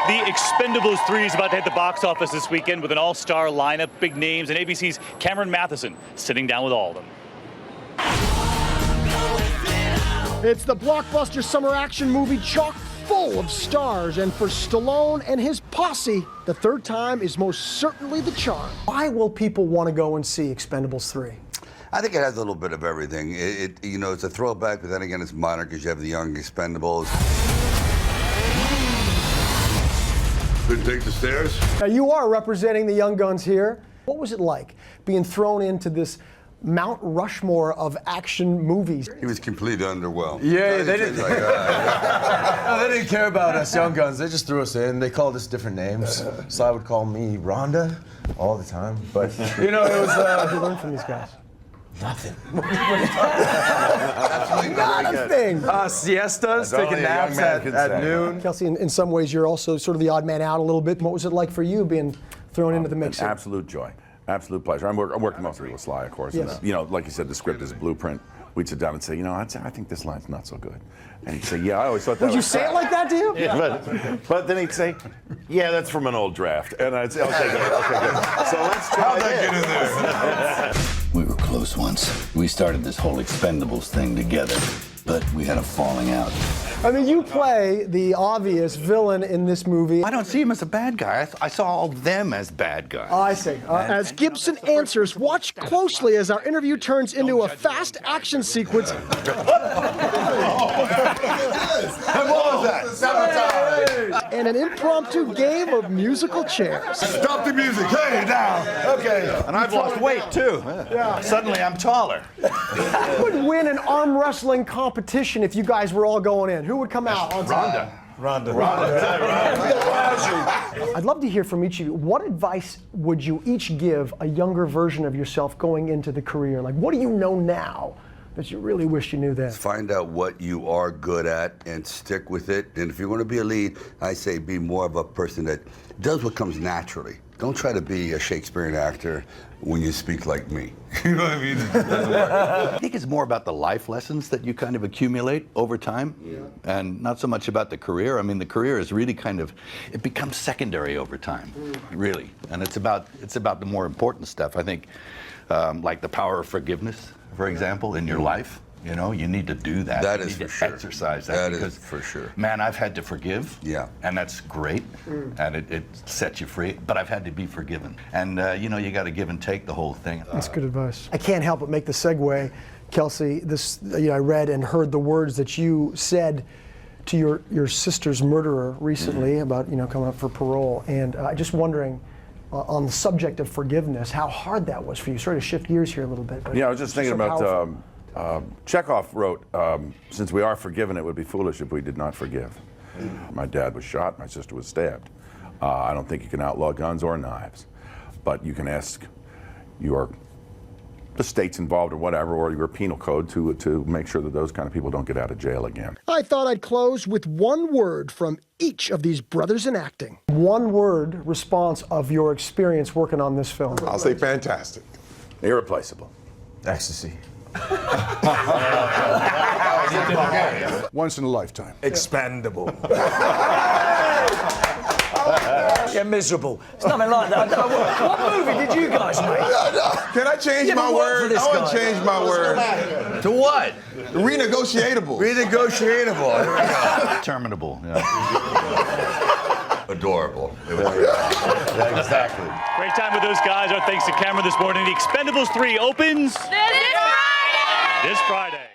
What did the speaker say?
The Expendables 3 is about to hit the box office this weekend with an all-star lineup, big names, and ABC's Cameron Mathison sitting down with all of them. It's the blockbuster summer action movie chock full of stars, and for Stallone and his posse, the third time is most certainly the charm. Why will people want to go and see Expendables 3? I think it has a little bit of everything. You know, it's a throwback, but then again, it's modern because you have the young Expendables. Couldn't take the stairs? Now, you are representing the young guns here. What was it like being thrown into this Mount Rushmore of action movies? He was completely underwhelmed. Yeah, they didn't. No, they didn't care about us young guns. They just threw us in. They called us different names. So I would call me Rhonda all the time. But you know, it was. What did you learn from these guys? Nothing. Nothing. Siestas, taking naps at noon. Kelsey, in some ways, you're also sort of the odd man out a little bit. What was it like for you being thrown into the mix? An absolute joy. Absolute pleasure. I'm working mostly with Sly, of course. Yes. And, you know, like you said, the script is a blueprint. We'd sit down and say, you know, I think this line's not so good. And he'd say, yeah, I always thought that Would you say it like that to him? Yeah. But then he'd say, yeah, that's from an old draft. And I'd say, okay, good. So let's try How'd that get in there? We were close once. We started this whole Expendables thing together, but we had a falling out. I mean, you play the obvious villain in this movie. I don't see him as a bad guy. I saw all them as bad guys. Oh, I see. As Gibson answers, watch closely as our interview turns into a fast action sequence. What was that? Sabotage. And an impromptu game of musical chairs. Stop the music. Hey, now. Okay. And I've lost weight, too. Yeah. Suddenly, I'm taller. Who would win an arm wrestling competition if you guys were all going in? Who would come out on top? Rhonda. I'd love to hear from each of you. What advice would you each give a younger version of yourself going into the career? Like, what do you know now that you really wish you knew then? Find out what you are good at and stick with it. And if you want to be a lead, I say be more of a person that does what comes naturally. Don't try to be a Shakespearean actor when you speak like me. You know what I mean? It doesn't work. I think it's more about the life lessons that you kind of accumulate over time, and not so much about the career. I mean, the career is really it becomes secondary over time, really. And it's about the more important stuff. I think, like the power of forgiveness, for example, in your life. You know, you need to do that. That you is need for to sure. exercise that. That because, is for sure. Man, I've had to forgive. Yeah. And that's great. And it sets you free. But I've had to be forgiven. And, you know, you got to give and take the whole thing. That's good advice. I can't help but make the segue, Kelsey. This, I read and heard the words that you said to your sister's murderer recently about, coming up for parole. And just wondering, on the subject of forgiveness, how hard that was for you. Sort of shift gears here a little bit. But Yeah, I was just thinking so about, Chekhov wrote, since we are forgiven, it would be foolish if we did not forgive. My dad was shot, my sister was stabbed. I don't think you can outlaw guns or knives, but you can ask the states involved or whatever, or your penal code to make sure that those kind of people don't get out of jail again. I thought I'd close with one word from each of these brothers in acting. One word response of your experience working on this film. I'll say fantastic. Irreplaceable. Ecstasy. Once in a lifetime. Expendable. Yeah, miserable. It's nothing like that. What movie did you guys make? Can I change my word? I want to change my word. To what? Renegotiatable. Renegotiatable. Terminable. Yeah. Adorable. Yeah, exactly. Great time with those guys. Our thanks to Cameron this morning. The Expendables 3 opens this Friday.